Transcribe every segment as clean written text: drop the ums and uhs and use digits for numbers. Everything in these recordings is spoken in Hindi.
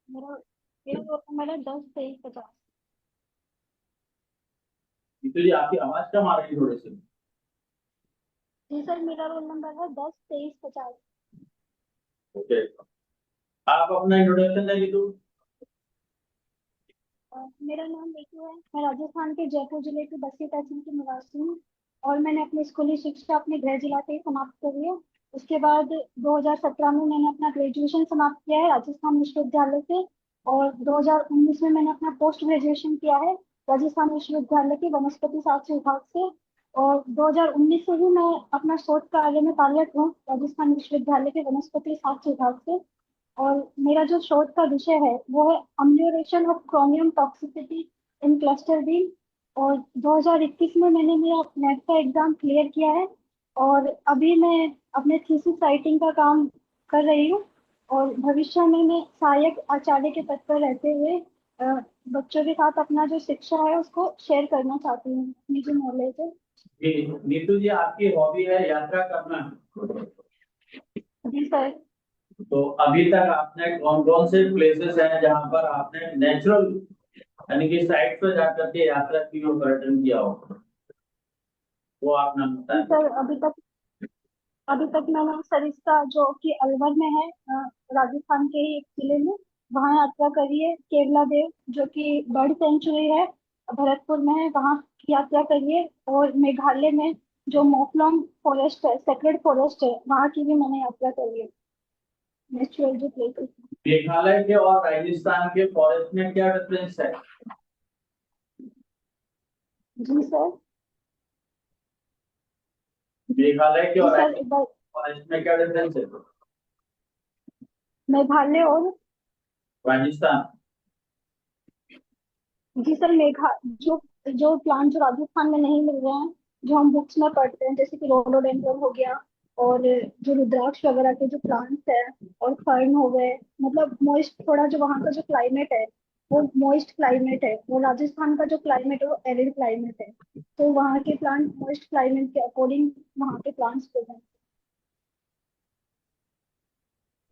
मेरा मेरा रोल नंबर है 10 23 50। तो ये आपकी आवाज कम आ रही है थोड़ी सी। जी सर, मेरा रोल नंबर है 10 23 50। ओके, आप अपना इंट्रोडक्शन दे दीजिए। मेरा नाम नीतू है। मैं राजस्थान के जयपुर जिले के बस्सी तहसील की निवासी हूँ। और मैंने अपनी स्कूली शिक्षा अपने गृह जिला से ही समाप्त करी है। उसके बाद 2017 में मैंने अपना ग्रेजुएशन समाप्त किया है राजस्थान विश्वविद्यालय से। और 2019 में मैंने अपना पोस्ट ग्रेजुएशन किया है राजस्थान विश्वविद्यालय के वनस्पति शास्त्र विभाग से। और 2019 से ही मैं अपना शोध कार्य में कार्यरत हूँ राजस्थान विश्वविद्यालय के वनस्पति शास्त्र विभाग से। और मेरा जो शोध का विषय है वो है amelioration of chromium toxicity in cluster bean. और 2021 में मैंने मेरा नेट का एग्जाम क्लियर किया है। और अभी मैं अपने थीसिस राइटिंग का काम कर रही हूँ। और भविष्य में मैं सहायक आचार्य के पद पर रहते हुए अ, बच्चों के साथ अपना जो शिक्षा है उसको शेयर करना चाहती हूँ, अपनी जो नॉलेज है। जी, नीतू जी, आपकी हॉबी है यात्रा करना। जी सर। तो अभी तक आपने कौन कौन से प्लेसेस हैं जहाँ पर आपने नेचुरल यानी कि साइट पर जाकर के यात्रा की और पर्यटन किया हो, वो आप नाम जी बताएं। सर, अभी तक मैंने सरिस्का जो कि अलवर में है, राजस्थान के ही एक जिले में, वहाँ यात्रा करी है। केवला देव जो कि बर्ड सेंचुरी है, भरतपुर में है, वहाँ की यात्रा करी है। और मेघालय में जो मोकलोंग फॉरेस्ट है, सेक्रेड फॉरेस्ट है, वहाँ की भी मैंने यात्रा करी है। नेचुरल जो प्लेसेस। मेघालय के और राजस्थान के फॉरेस्ट में क्या डिफरेंस है? जी सर। मेघालय के जी और सर, एक बार। फॉरेस्ट में क्या डिफरेंस है? मेघालय और। राजस्थान। जी सर, जो जो प्लांट जो राजस्थान में नहीं मिल रहे हैं, जो हम बुक्स में पढ़ते हैं, जैसे कि रोडोडेंड्रन हो गया, और जो रुद्राक्ष वगैरह के जो प्लांट्स है, और फर्न हो गए, मतलब मॉइस्ट, थोड़ा जो वहाँ का जो क्लाइमेट है वो मॉइस्ट क्लाइमेट है। और राजस्थान का जो क्लाइमेट है वो एरिड क्लाइमेट है। तो वहाँ के प्लांट मॉइस्ट क्लाइमेट के अकॉर्डिंग वहाँ के प्लांट्स को हैं।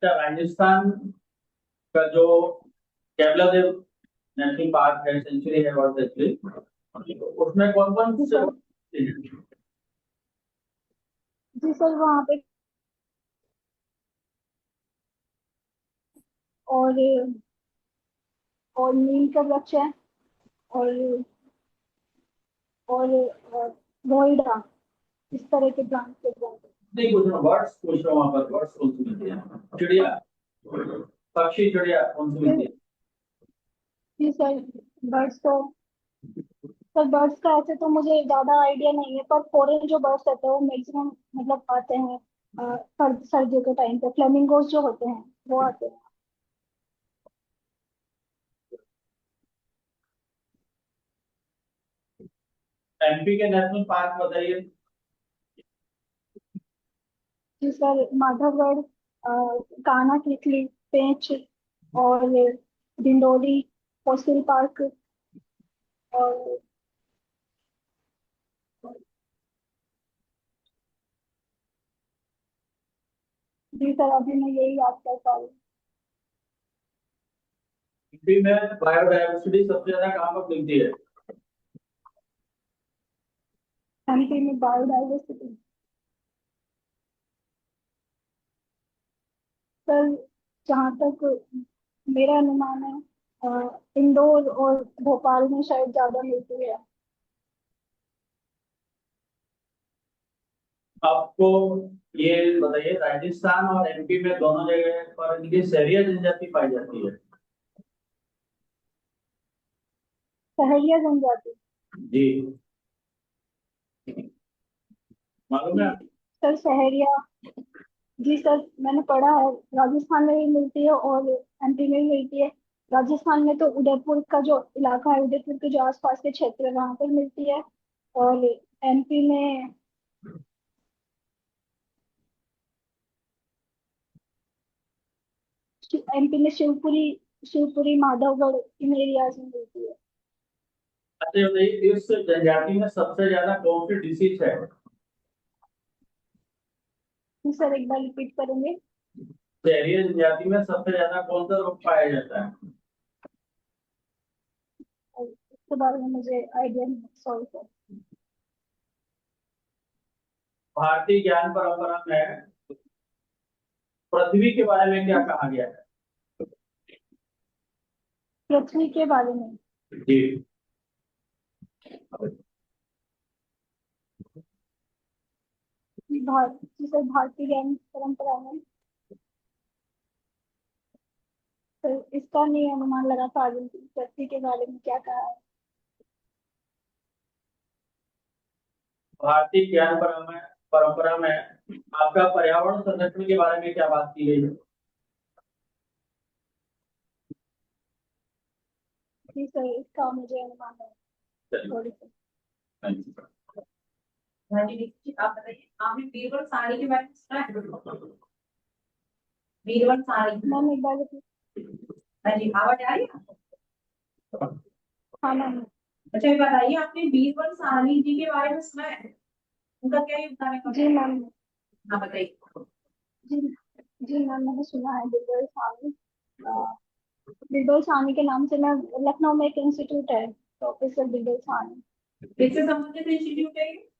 अच्छा, राजस्थान का जो केवला देव नेशनल पार्क है, सेंचुरी है, वर्ल्ड सेंचुरी, उसमें कौन कौन जी से सर। जी सर, वहाँ पे और नीम का वृक्ष है, और रोइडा, इस तरह के प्लांट्स के प्लांट। नहीं पूछ रहा, बर्ड्स पूछ रहा हूँ, वहां पर बर्ड्स कौन सी मिलती है? चिड़िया, पक्षी, चिड़िया कौन सी मिलती है? जी सर। बर्ड्स तो सर, बर्ड्स का ऐसे तो मुझे ज्यादा आइडिया नहीं है, पर फॉरेन जो बर्ड्स रहते हैं वो मैक्सिमम मतलब आते हैं सर्दियों के टाइम पे। फ्लेमिंगोज जो होते हैं वो आते हैं। एमपी के नेशनल पार्क बताइए। जी सर, माधवगढ़, कान्हा कितली, पेंच, और डिंडोली, फोसिल पार्क, और जी सर, अभी मैं यही याद कर पा रही एमपी में बायोडायवर्सिटी सबसे ज्यादा कहाँ पर मिलती है? हूँ। एमपी में बायोडाइवर्सिटी, सर जहाँ तक मेरा अनुमान है, इंदौर और भोपाल में शायद ज्यादा मिलती है। आपको ये बताइए, राजस्थान और एमपी में दोनों जगह पर इनकी सहरिया जनजाति पाई जाती है। सहरिया जनजाति। जी, मालूम है जी आपको? सर, सहरिया। जी सर, मैंने पढ़ा है, राजस्थान में भी मिलती है और एमपी में भी मिलती है। राजस्थान में तो उदयपुर का जो इलाका है, उदयपुर के जो आसपास के क्षेत्र है वहां पर मिलती है। और एमपी में एमपी में शिवपुरी, माधवगढ़ इन एरियाज में मिलती है। अच्छा, ये बताइए, इस जनजाति में सबसे ज्यादा कौन सी डिसीज है? जी सर, एक बार रिपीट करेंगे। शहरी जनजाति में सबसे ज्यादा कौन सा रोग पाया जाता है? और इसके बारे में मुझे आइडिया नहीं, सॉरी सर। भारतीय ज्ञान परंपरा में पृथ्वी के बारे में क्या कहा गया है? पृथ्वी के बारे में जी। जिसे भारतीय ज्ञान परंपरा में, तो इसका नहीं अनुमान लगा पा रही थी पृथ्वी के बारे में क्या कहा है। भारतीय ज्ञान परंपरा में आपका पर्यावरण संरक्षण के बारे में क्या बात की गई है? जी सर, इसका मुझे अनुमान है चलिए, थोड़ी सी। Thank you. हाँ जी दीक्षित जी, आप बताइए, आपने बीरबल साहनी के बारे में सुना है? बीरबल साहनी, मैम एक बार हाँ जी, आवाज आ रही है? हाँ मैम। अच्छा ये बताइए, आपने बीरबल साहनी जी के बारे में सुना है? उनका क्या योगदान है? जी मैम। हाँ बताइए। जी जी मैम, मैंने सुना है बिरबल साहनी। बिरबल साहनी के नाम से मैं, लखनऊ में एक इंस्टीट्यूट है, प्रोफेसर बिरबल साहनी। किससे संबंधित इंस्टीट्यूट है ये?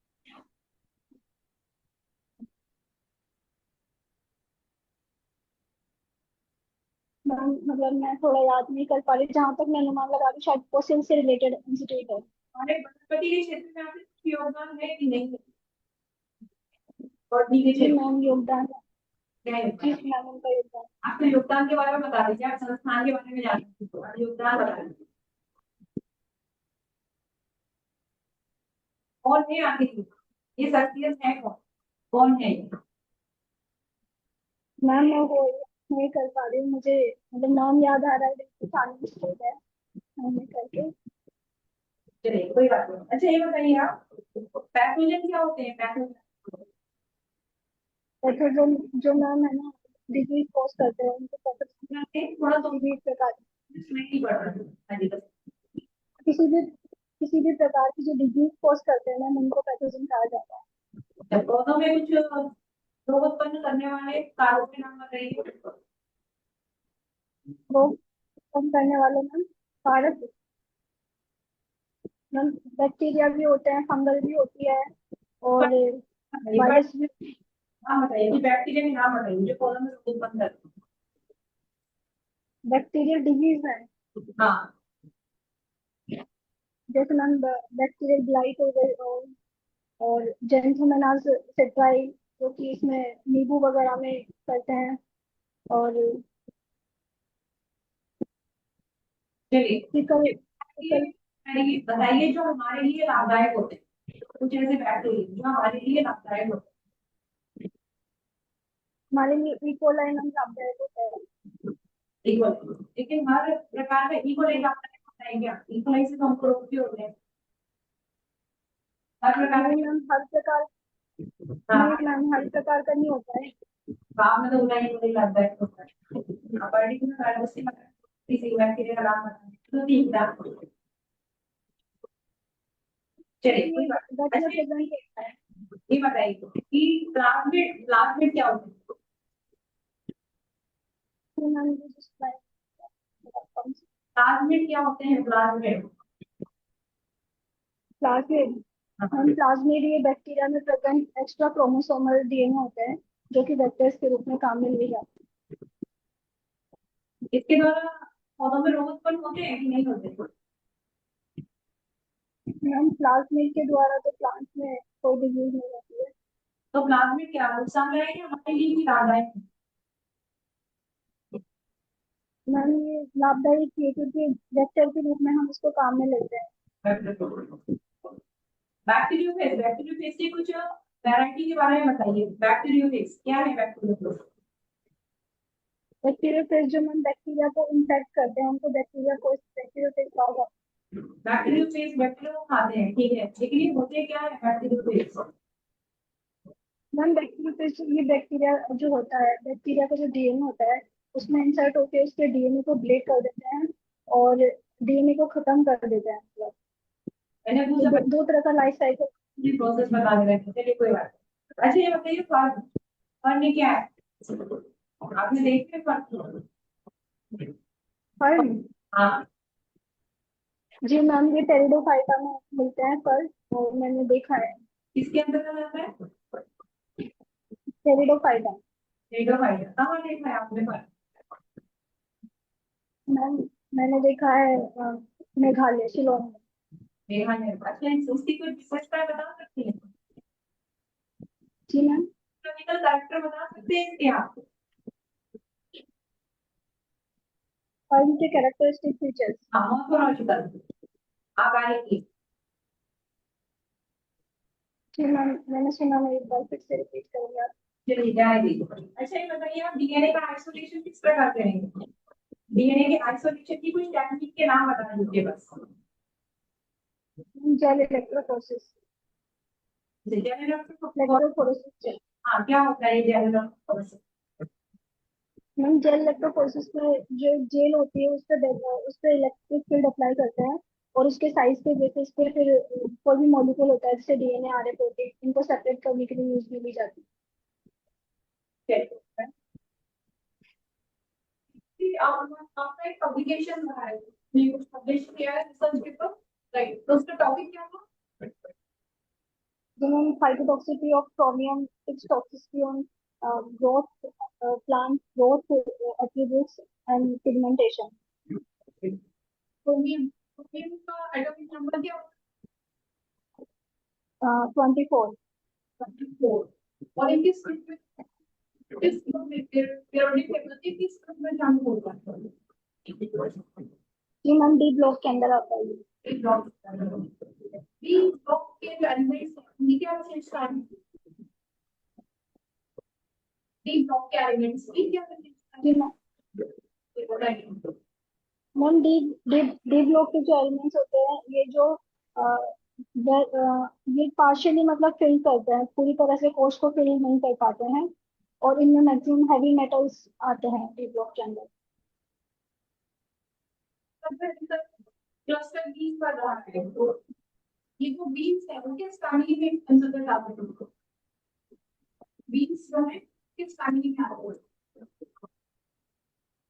मैम मतलब मैं थोड़ा याद नहीं कर पा रही, जहाँ तक मैं अनुमान लगा रही शायद फोसिल से रिलेटेड इंस्टीट्यूट है। हमारे वनस्पति के क्षेत्र में आपके कुछ योगदान है कि नहीं? बॉटनी के जी क्षेत्र मैम, योगदान है। में क्या जी योगदान है? मैम, उनका योगदान। आपके योगदान के बारे में बता दीजिए, आप संस्थान के बारे में जानते हैं तो योगदान बता दीजिए। कौन है आगे ये शख्सियत है? कौन कौन है ये? मैम मैं वो नहीं कर पा रही हूँ, मुझे मतलब नाम याद आ रहा है लेकिन सामने इंस्टीट्यूट है, मैंने करके। चलिए कोई बात नहीं। अच्छा ये बताइए, आप पैथोजन क्या होते हैं? पैथोजन पैथोजन जो मैम है ना, डिजीज कॉज करते हैं उनको पैथोजन। थोड़ा तो किसी भी प्रकार, नहीं पढ़ रहा हूँ। हाँ जी बताइए। किसी भी किसी भी प्रकार की जो डिजीज कॉज करते हैं मैम, उनको पैथोजन कहा जाता है। जब पौधों में कुछ रोग उत्पन्न करने वाले कारकों के नाम बताइए। वो कम करने वाले मैम कारक, मैम बैक्टीरिया भी होते हैं, फंगल भी होती है, और वायरस भी। नाम बताइए कि बैक्टीरिया के नाम बताइए जो पौधों में रोग उत्पन्न करते बैक्टीरियल डिजीज है, हैं। हाँ जैसे मैम बैक्टीरियल ब्लाइट हो गई, और जेंथोमेनास सेट्राई, जो कि इसमें नींबू वगैरह में करते हैं। और चलिए सिकल ये सिकल बताइए जो हमारे लिए लाभदायक होते हैं, कुछ ऐसे बैक्टीरिया जो हमारे लिए लाभदायक होते हमारे लिए इकोलाई नाम लाभदायक होता है। हैं। इक्वल, लेकिन हर प्रकार का इक्वल लाभदायक होता है क्या? इक्वल से तो हमको रोग भी होते हैं हर प्रकार नहीं के। मैम, हर प्रकार, हाँ नहीं मैम हर प्रकार का नहीं होता है। आप में तो उतना ही लाभदायक होता है। पर्टिकुलर कार्य से किसी बैक्टीरिया का नाम बताएं तो ठीक था। चलिए कोई ये बात। गट में अच्छा प्रेजेंट होता है। ये बताइए कि प्लाज्मिड प्लाज्मिड क्या होता है? तो मैम ये जो प्लाज्मिड क्या होते हैं? प्लाज्मिड प्लाज्मिड, मैम प्लाज्मिड ये बैक्टीरिया में प्रेजेंट एक्स्ट्रा क्रोमोसोमल डीएनए होते हैं, जो कि वेक्टर्स के रूप में काम में लिए जाते इसके द्वारा पौधों में रोग उत्पन्न होते हैं कि नहीं होते? हैं। मैम प्लाज्मिड के द्वारा तो प्लांट में कोई डिजीज नहीं होती है। तो प्लाज्मिड क्या नुकसानदायक है हमारे लिए कि लाभदायक है? मैम ये लाभदायक है, क्योंकि वेक्टर के रूप में हम इसको काम में लेते हैं। बैक्टीरियोफेज, बैक्टीरियोफेज की कुछ वैरायटी के बारे में बताइए। बैक्टीरियोफेज क्या है? बैक्टीरियोफेज बैक्टीरियोफेज जो मैम बैक्टीरिया को इन्फेक्ट करते हैं, उनको बैक्टीरियोफेज कहा जाता है। बैक्टीरियोफेज बैक्टीरिया को खाते हैं, ठीक है, लेकिन ये होते क्या है बैक्टीरियोफेज? मैम बैक्टीरियोफेज ये बैक्टीरिया जो होता है, बैक्टीरिया का जो डीएनए होता है, उसमें इंसर्ट होकर उसके डीएनए को ब्रेक कर देते हैं और डीएनए को खत्म कर देते हैं। मतलब मैंने ये पूछा दो तरह का लाइफ साइकिल। प्रोसेस बता रहे हैं, चलिए कोई बात नहीं। अच्छा ये बताइए फर्न, फर्न ये क्या है? आपने देखे फर्क? फर्न? हाँ, जी मैम, ये टेरिडोफाइटा में मिलते हैं फर्न, और मैंने देखा है। किसके अंदर आता है? टेरिडोफाइटा। रेडियो फाइटर कहाँ देखा है आपने फर्क? मैम मैंने देखा है मेघालय, शिलोंग में। मेघालय। अच्छा, उसकी कोई विशेषता बता सकती है? जी मैम। केमिकल कैरेक्टर बता सकते हैं क्या आप? फर्न के कैरेक्टरिस्टिक फीचर्स? हाँ, मॉर्फोलॉजिकल। आप आएंगे। जी मैम, मैंने सुना नहीं, एक बार फिर से रिपीट करेंगे आप? चलिए जाए दीजिए। अच्छा, ये बताइए आप डीएनए का आइसोलेशन किस प्रकार करेंगे? डीएनए के आइसोलेशन की कुछ टेक्निक के नाम बता दीजिए बस। Gel electrophoresis. इलेक्ट्रोफोरेसिस। हाँ, क्या होता है ये gel electrophoresis? Ma'am gel electrophoresis में जो जेल होती है उस पे इलेक्ट्रिक फील्ड अप्लाई करते हैं, और उसके साइज के बेसिस पे फिर कोई भी मॉलिक्यूल होता है जैसे डीएनए, आरएनए, प्रोटीन, इनको सेपरेट करने के लिए यूज में ली जाती है। आपका एक पब्लिकेशन रहा है, न्यूज़ पब्लिश किया है रिसर्च पेपर, राइट? तो उसका टॉपिक क्या था? जिन्होंने phytotoxicity of chromium, its toxicity on growth, plant growth attributes and pigmentation. Chromium. Chromium का एटॉमिक नंबर क्या होता 24. है? 24। और इनकी किस ग्रुप में पीरियोडिक टेबल के किस ग्रुप में शामिल होता है? जी मैम, डी ब्लॉक के अंदर आता है ये। एक ब्लॉक। बी ब्लॉक के जो एलिमेंट्स हैं उनकी क्या विशेषता है? डी ब्लॉक के एलिमेंट्स की क्या विशेषता जी है? मैम। ये बताइए। Ma'am D D D block के जो एलिमेंट्स होते हैं, ये जो ये पार्शियली मतलब फिल करते हैं, पूरी तरह से कोश को फिल नहीं कर पाते हैं, और इनमें मैक्सिमम हैवी मेटल्स आते हैं डी ब्लॉक के अंदर। क्लस्टर बीज पर रहा है, तो ये जो बीन्स है वो किस फैमिली में कंसिडर आते हैं? बीन्स जो है किस फैमिली में आते हैं?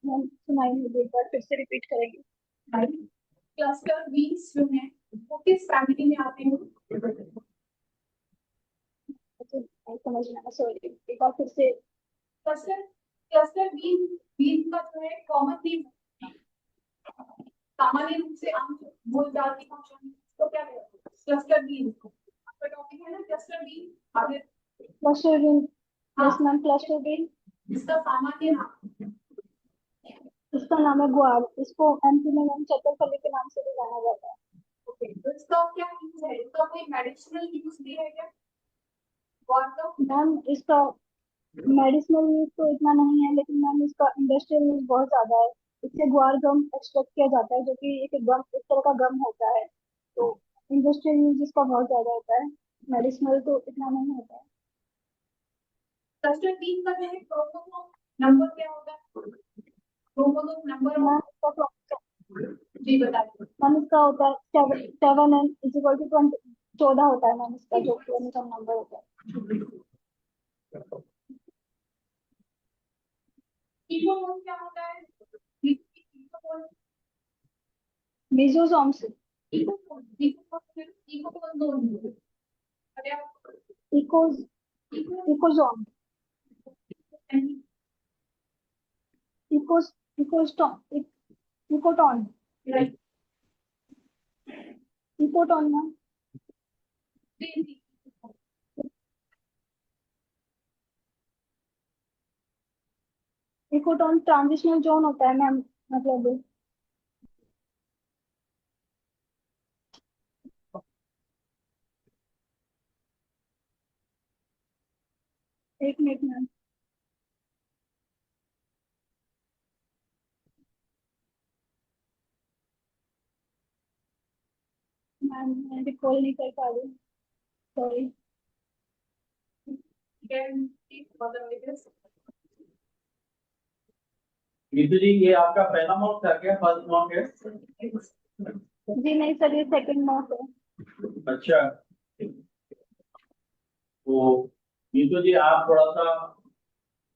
मैम सुनाई नहीं, एक बार फिर से रिपीट करेंगे? क्लस्टर बीन्स जो है वो किस फैमिली में आते हैं? अच्छा, नहीं समझ में आया, सॉरी, एक बार फिर से। क्लस्टर क्लस्टर बीन बीन का जो है कॉमन नेम, सामान्य रूप से आम बोलचाल की भाषा में तो क्या कहते हैं? Cluster bean. आपका टॉपिक है ना क्लस्टर बीन। आगे। Cluster bean. हाँ, यस मैम, क्लस्टर बीन। इसका सामान्य नाम। इसका नाम है ग्वार। इसको एमपी में मैम चतुरफली के नाम से भी जाना जाता है। ओके, तो इसका क्या यूज है? इसका कोई मेडिसिनल यूज भी है क्या? और तो मैम इसका मेडिसिनल यूज तो इतना नहीं है, लेकिन मैम इसका इंडस्ट्रियल यूज बहुत ज्यादा है। इससे ग्वार गम एक्सट्रैक्ट किया जाता है, जो कि एक तरह का गम होता है। तो इंडस्ट्रियल यूज इसका बहुत ज्यादा होता है, मेडिसिनल तो इतना नहीं होता है। क्लस्टर बीन का जो है क्रोमोसोम नंबर क्या होता है? Chromosome number ma'am of. जी बताइए। मैम इसका होता है 7n = 20, 14 होता है मैम इसका जो क्रोमोसोम नंबर होता है। कीटोन क्या होता है? कीटोन। मेसोसोम से। कीटोन कीटोन दो होंगे। अरे आप इकोज इकोजोम। इकोस इकोस्टोन ecotone. Right. Ecotone ma'am. Ecotone transitional zone होता है मैम, मतलब। एक मिनट मैम, मैं रिकॉल नहीं कर पा रही, सॉरी। नीतू जी, ये आपका पहला मॉक था क्या, फर्स्ट मॉक है? जी नहीं सर, ये सेकंड मॉक है। अच्छा, तो नीतू जी आप थोड़ा सा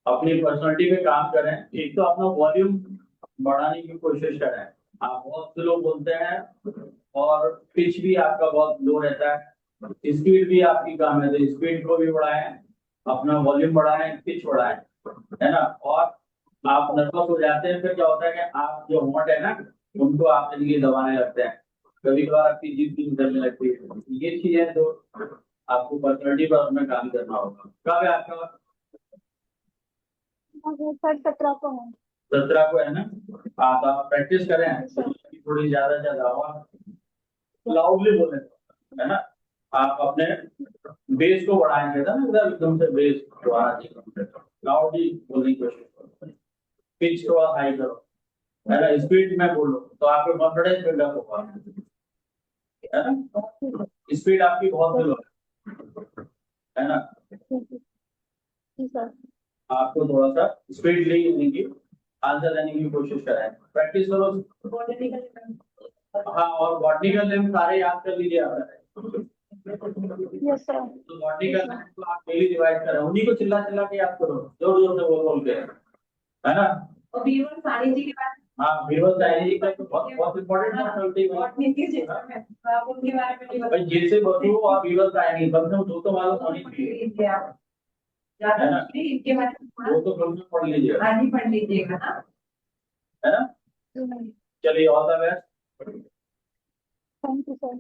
अपनी पर्सनालिटी पे काम करें। एक तो अपना वॉल्यूम बढ़ाने की कोशिश करें। आप बहुत स्लो बोलते हैं और पिच भी आपका बहुत लो रहता है, स्पीड भी आपकी कम है, तो स्पीड को भी बढ़ाएं, अपना वॉल्यूम बढ़ाएं, पिच बढ़ाएं, है ना। और आप नर्वस हो जाते हैं, फिर क्या होता है कि आप जो होंठ है ना, उनको आप इनकी दबाने लगते हैं, कभी कभार आपकी जीभ भी निकलने लगती है। ये चीजें तो आपको पर्सनैलिटी पर अपना काम करना होगा। कब है आपका? सर 17 को है। 17 को है ना। आप प्रैक्टिस करें, सर थोड़ी ज्यादा और लाउडली बोले, है ना। आप अपने बेस को बढ़ाएंगे ना, एकदम से बेस बढ़ाना चाहिए, लाउडली बोलने की कोशिश करो, पिच थोड़ा हाई करो, है ना। स्पीड में बोलो तो आपको कॉन्फिडेंस बिल्डअप होगा, है ना। स्पीड आपकी बहुत स्लो है ना। जी सर। आपको थोड़ा सा स्पीडली यानी कि आंसर देने की कोशिश करें, प्रैक्टिस करो। हाँ, और बॉटनिकल नेम सारे याद कर लीजिए आप। Yes sir. तो बॉटनिकल नेम को आप डेली रिवाइज करें, उन्हीं को चिल्ला चिल्ला के याद करो, जोर जोर से बोल के, है ना। और बीरबल साहनी जी के बारे में, हाँ, बीरबल साहनी जी का तो बहुत बहुत इम्पोर्टेंट पर्सनालिटी है बहुत नीति जी में, आप उनके बारे में नहीं भाई। जैसे बसु और बीरबल साहनी, कम से कम दो तो मालूम होनी चाहिए, लीजिए आप, ज्यादा नहीं इनके बारे में वो तो कम से कम पढ़ लीजिए, आज ही पढ़ लीजिएगा ना, है ना। चलिए, all the best. Thank you sir.